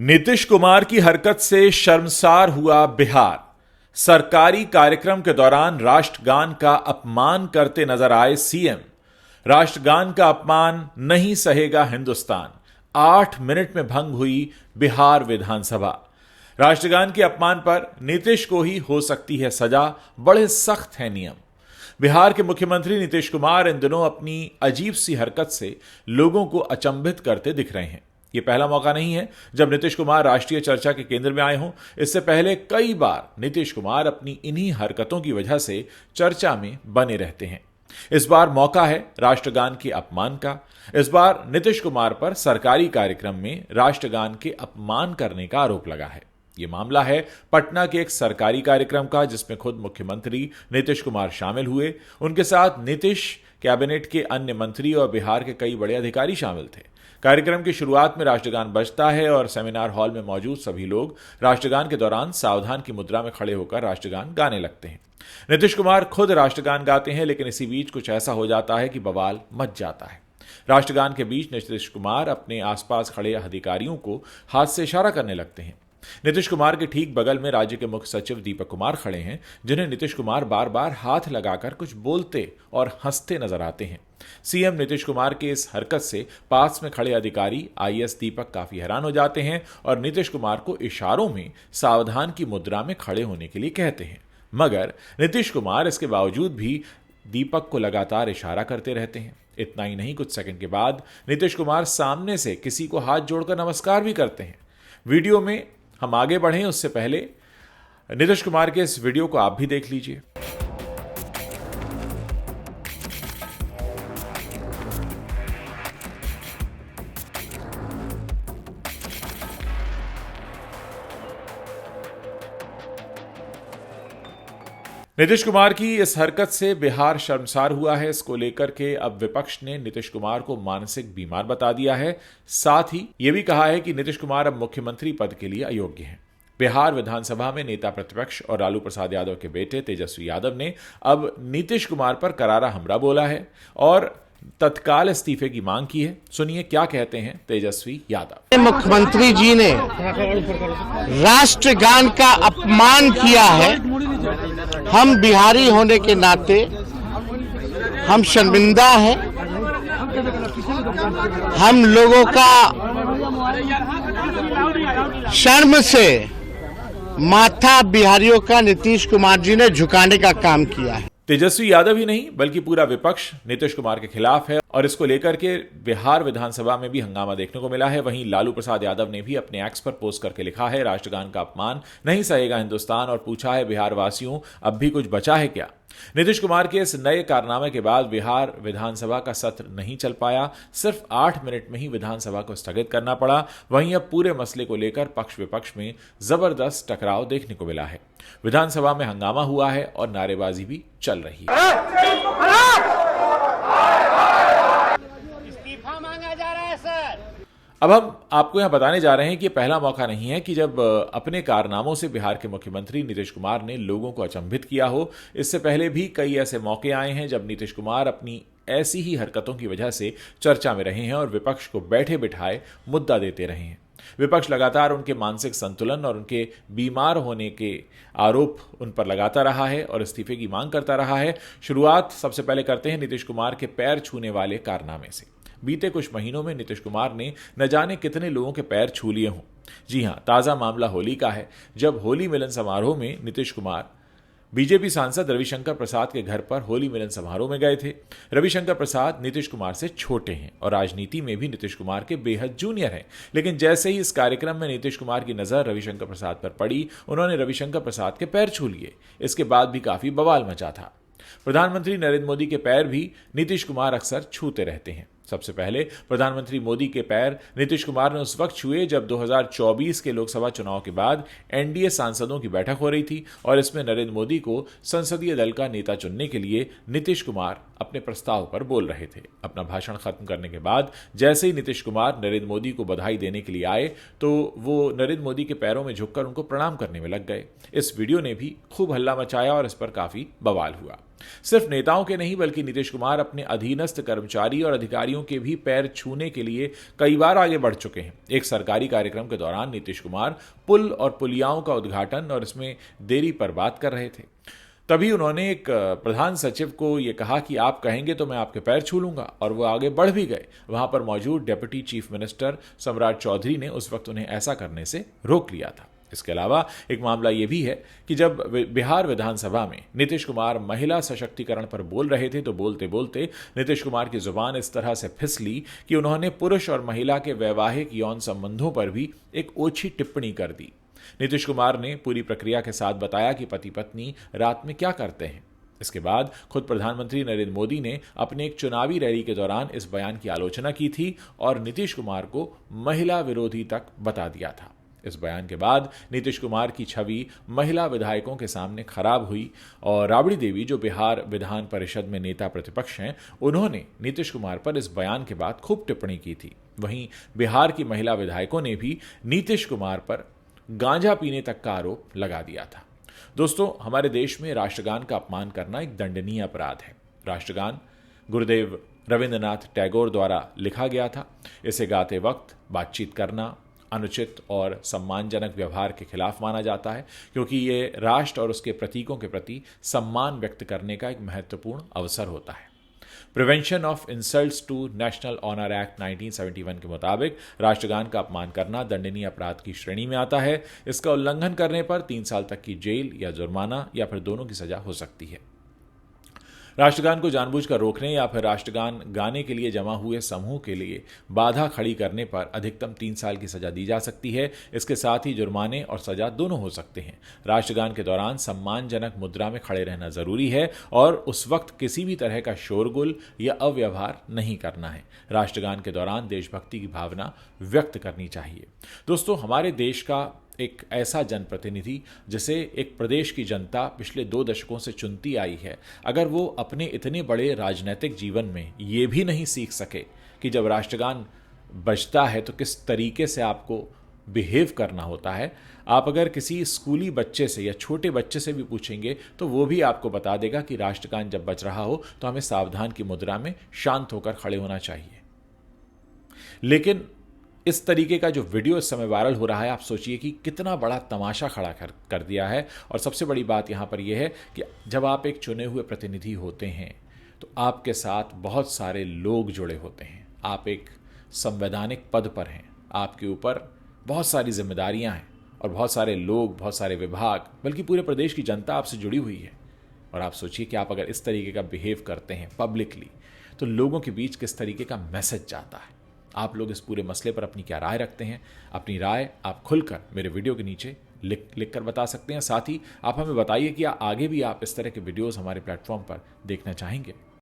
नीतीश कुमार की हरकत से शर्मसार हुआ बिहार। सरकारी कार्यक्रम के दौरान राष्ट्रगान का अपमान करते नजर आए सीएम। राष्ट्रगान का अपमान नहीं सहेगा हिंदुस्तान। 8 मिनट में भंग हुई बिहार विधानसभा। राष्ट्रगान के अपमान पर नीतीश को ही हो सकती है सजा, बड़े सख्त है नियम। बिहार के मुख्यमंत्री नीतीश कुमार इन दिनों अपनी अजीब सी हरकत से लोगों को अचंभित करते दिख रहे हैं। यह पहला मौका नहीं है जब नीतीश कुमार राष्ट्रीय चर्चा के केंद्र में आए हों। इससे पहले कई बार नीतीश कुमार अपनी इन्हीं हरकतों की वजह से चर्चा में बने रहते हैं। इस बार मौका है राष्ट्रगान के अपमान का। इस बार नीतीश कुमार पर सरकारी कार्यक्रम में राष्ट्रगान के अपमान करने का आरोप लगा है। यह मामला है पटना के एक सरकारी कार्यक्रम का, जिसमें खुद मुख्यमंत्री नीतीश कुमार शामिल हुए। उनके साथ नीतीश कैबिनेट के अन्य मंत्री और बिहार के कई बड़े अधिकारी शामिल थे। कार्यक्रम की शुरुआत में राष्ट्रगान बजता है और सेमिनार हॉल में मौजूद सभी लोग राष्ट्रगान के दौरान सावधान की मुद्रा में खड़े होकर राष्ट्रगान गाने लगते हैं। नीतीश कुमार खुद राष्ट्रगान गाते हैं, लेकिन इसी बीच कुछ ऐसा हो जाता है कि बवाल मच जाता है। राष्ट्रगान के बीच नीतीश कुमार अपने आसपास खड़े अधिकारियों को हाथ से इशारा करने लगते हैं। नीतीश कुमार के ठीक बगल में राज्य के मुख्य सचिव दीपक कुमार खड़े हैं, जिन्हें नीतीश कुमार बार बार हाथ लगाकर कुछ बोलते और हंसते नजर आते हैं। सीएम नीतीश कुमार के इस हरकत से पास में खड़े अधिकारी आईएएस दीपक काफी हैरान हो जाते हैं और नीतीश कुमार को इशारों में सावधान की मुद्रा में खड़े होने के लिए कहते हैं। मगर नीतीश कुमार इसके बावजूद भी दीपक को लगातार इशारा करते रहते हैं। इतना ही नहीं, कुछ सेकंड के बाद नीतीश कुमार सामने से किसी को हाथ जोड़कर नमस्कार भी करते हैं। वीडियो में हम आगे बढ़ें उससे पहले नीतीश कुमार के इस वीडियो को आप भी देख लीजिए। नीतीश कुमार की इस हरकत से बिहार शर्मसार हुआ है। इसको लेकर के अब विपक्ष ने नीतीश कुमार को मानसिक बीमार बता दिया है। साथ ही यह भी कहा है कि नीतीश कुमार अब मुख्यमंत्री पद के लिए अयोग्य हैं। बिहार विधानसभा में नेता प्रतिपक्ष और लालू प्रसाद यादव के बेटे तेजस्वी यादव ने अब नीतीश कुमार पर करारा हमला बोला है और तत्काल इस्तीफे की मांग की है। सुनिए क्या कहते हैं तेजस्वी यादव। मुख्यमंत्री जी ने राष्ट्रगान का अपमान किया है। हम बिहारी होने के नाते हम शर्मिंदा हैं। हम लोगों का शर्म से माथा बिहारियों का नीतीश कुमार जी ने झुकाने का काम किया है। तेजस्वी यादव ही नहीं बल्कि पूरा विपक्ष नीतीश कुमार के खिलाफ है और इसको लेकर के बिहार विधानसभा में भी हंगामा देखने को मिला है। वहीं लालू प्रसाद यादव ने भी अपने एक्स पर पोस्ट करके लिखा है, राष्ट्रगान का अपमान नहीं सहेगा हिंदुस्तान, और पूछा है बिहार वासियों अब भी कुछ बचा है क्या। नीतीश कुमार के इस नए कारनामे के बाद बिहार विधानसभा का सत्र नहीं चल पाया। सिर्फ 8 मिनट में ही विधानसभा को स्थगित करना पड़ा। वहीं अब पूरे मसले को लेकर पक्ष विपक्ष में जबरदस्त टकराव देखने को मिला है। विधानसभा में हंगामा हुआ है और नारेबाजी भी चल रही है। इस्तीफा मांगा जा रहा है सर। अब हम आपको यहां बताने जा रहे हैं कि पहला मौका नहीं है कि जब अपने कारनामों से बिहार के मुख्यमंत्री नीतीश कुमार ने लोगों को अचंभित किया हो। इससे पहले भी कई ऐसे मौके आए हैं जब नीतीश कुमार अपनी ऐसी ही हरकतों की वजह से चर्चा में रहे हैं और विपक्ष को बैठे बिठाए मुद्दा देते रहे हैं। विपक्ष लगातार उनके मानसिक संतुलन और उनके बीमार होने के आरोप उन पर लगाता रहा है और इस्तीफे की मांग करता रहा है। शुरुआत सबसे पहले करते हैं नीतीश कुमार के पैर छूने वाले कारनामे से। बीते कुछ महीनों में नीतीश कुमार ने न जाने कितने लोगों के पैर छू लिए हों। जी हां, ताजा मामला होली का है, जब होली मिलन समारोह में नीतीश कुमार बीजेपी सांसद रविशंकर प्रसाद के घर पर होली मिलन समारोह में गए थे। रविशंकर प्रसाद नीतीश कुमार से छोटे हैं और राजनीति में भी नीतीश कुमार के बेहद जूनियर हैं। लेकिन जैसे ही इस कार्यक्रम में नीतीश कुमार की नजर रविशंकर प्रसाद पर पड़ी, उन्होंने रविशंकर प्रसाद के पैर छू लिए। इसके बाद भी काफी बवाल मचा था। प्रधानमंत्री नरेंद्र मोदी के पैर भी नीतीश कुमार अक्सर छूते रहते हैं। सबसे पहले प्रधानमंत्री मोदी के पैर नीतीश कुमार ने उस वक्त छुए जब 2024 के लोकसभा चुनाव के बाद एनडीए सांसदों की बैठक हो रही थी और इसमें नरेंद्र मोदी को संसदीय दल का नेता चुनने के लिए नीतीश कुमार अपने प्रस्ताव पर बोल रहे थे। अपना भाषण खत्म करने के बाद जैसे ही नीतीश कुमार नरेंद्र मोदी को बधाई देने के लिए आए तो वो नरेंद्र मोदी के पैरों में झुककर उनको प्रणाम करने में लग गए। इस वीडियो ने भी खूब हल्ला मचाया और इस पर काफी बवाल हुआ। सिर्फ नेताओं के नहीं बल्कि नीतीश कुमार अपने अधीनस्थ कर्मचारी और अधिकारियों अधिकारियों के भी पैर छूने के लिए कई बार आगे बढ़ चुके हैं। एक सरकारी कार्यक्रम के दौरान नीतीश कुमार पुल और पुलियाओं का उद्घाटन और इसमें देरी पर बात कर रहे थे। तभी उन्होंने एक प्रधान सचिव को यह कहा कि आप कहेंगे तो मैं आपके पैर छू लूंगा, और वो आगे बढ़ भी गए। वहां पर मौजूद डिप्टी चीफ मिनिस्टर सम्राट चौधरी ने उस वक्त उन्हें ऐसा करने से रोक लिया था। इसके अलावा एक मामला यह भी है कि जब बिहार विधानसभा में नीतीश कुमार महिला सशक्तिकरण पर बोल रहे थे तो बोलते बोलते नीतीश कुमार की जुबान इस तरह से फिसली कि उन्होंने पुरुष और महिला के वैवाहिक यौन संबंधों पर भी एक ओछी टिप्पणी कर दी। नीतीश कुमार ने पूरी प्रक्रिया के साथ बताया कि पति पत्नी रात में क्या करते हैं। इसके बाद खुद प्रधानमंत्री नरेंद्र मोदी ने अपने एक चुनावी रैली के दौरान इस बयान की आलोचना की थी और नीतीश कुमार को महिला विरोधी तक बता दिया था। इस बयान के बाद नीतीश कुमार की छवि महिला विधायकों के सामने खराब हुई और राबड़ी देवी, जो बिहार विधान परिषद में नेता प्रतिपक्ष हैं, उन्होंने नीतीश कुमार पर इस बयान के बाद खूब टिप्पणी की थी। वहीं बिहार की महिला विधायकों ने भी नीतीश कुमार पर गांजा पीने तक का आरोप लगा दिया था। दोस्तों, हमारे देश में राष्ट्रगान का अपमान करना एक दंडनीय अपराध है। राष्ट्रगान गुरुदेव रविंद्रनाथ टैगोर द्वारा लिखा गया था। इसे गाते वक्त बातचीत करना अनुचित और सम्मानजनक व्यवहार के खिलाफ माना जाता है, क्योंकि ये राष्ट्र और उसके प्रतीकों के प्रति सम्मान व्यक्त करने का एक महत्वपूर्ण अवसर होता है। Prevention of insults to national honour act 1971 के मुताबिक राष्ट्रगान का अपमान करना दंडनीय अपराध की श्रेणी में आता है। इसका उल्लंघन करने पर 3 साल तक की जेल या जुर्माना या फिर दोनों की सजा हो सकती है। राष्ट्रगान को जानबूझकर रोकने या फिर राष्ट्रगान गाने के लिए जमा हुए समूह के लिए बाधा खड़ी करने पर अधिकतम 3 साल की सजा दी जा सकती है। इसके साथ ही जुर्माने और सजा दोनों हो सकते हैं। राष्ट्रगान के दौरान सम्मानजनक मुद्रा में खड़े रहना जरूरी है और उस वक्त किसी भी तरह का शोरगुल या अव्यवहार नहीं करना है। राष्ट्रगान के दौरान देशभक्ति की भावना व्यक्त करनी चाहिए। दोस्तों, हमारे देश का एक ऐसा जनप्रतिनिधि जिसे एक प्रदेश की जनता पिछले 2 दशकों से चुनती आई है, अगर वो अपने इतने बड़े राजनीतिक जीवन में ये भी नहीं सीख सके कि जब राष्ट्रगान बजता है तो किस तरीके से आपको बिहेव करना होता है, आप अगर किसी स्कूली बच्चे से या छोटे बच्चे से भी पूछेंगे तो वो भी आपको बता देगा कि राष्ट्रगान जब बज रहा हो तो हमें सावधान की मुद्रा में शांत होकर खड़े होना चाहिए। लेकिन इस तरीके का जो वीडियो इस समय वायरल हो रहा है, आप सोचिए कि कितना बड़ा तमाशा खड़ा कर दिया है। और सबसे बड़ी बात यहाँ पर यह है कि जब आप एक चुने हुए प्रतिनिधि होते हैं तो आपके साथ बहुत सारे लोग जुड़े होते हैं। आप एक संवैधानिक पद पर हैं, आपके ऊपर बहुत सारी जिम्मेदारियां हैं और बहुत सारे लोग, बहुत सारे विभाग, बल्कि पूरे प्रदेश की जनता आपसे जुड़ी हुई है। और आप सोचिए कि आप अगर इस तरीके का बिहेव करते हैं पब्लिकली तो लोगों के बीच किस तरीके का मैसेज जाता है। आप लोग इस पूरे मसले पर अपनी क्या राय रखते हैं? अपनी राय आप खुलकर मेरे वीडियो के नीचे लिख कर बता सकते हैं। साथ ही आप हमें बताइए कि आगे भी आप इस तरह के वीडियोस हमारे प्लेटफॉर्म पर देखना चाहेंगे।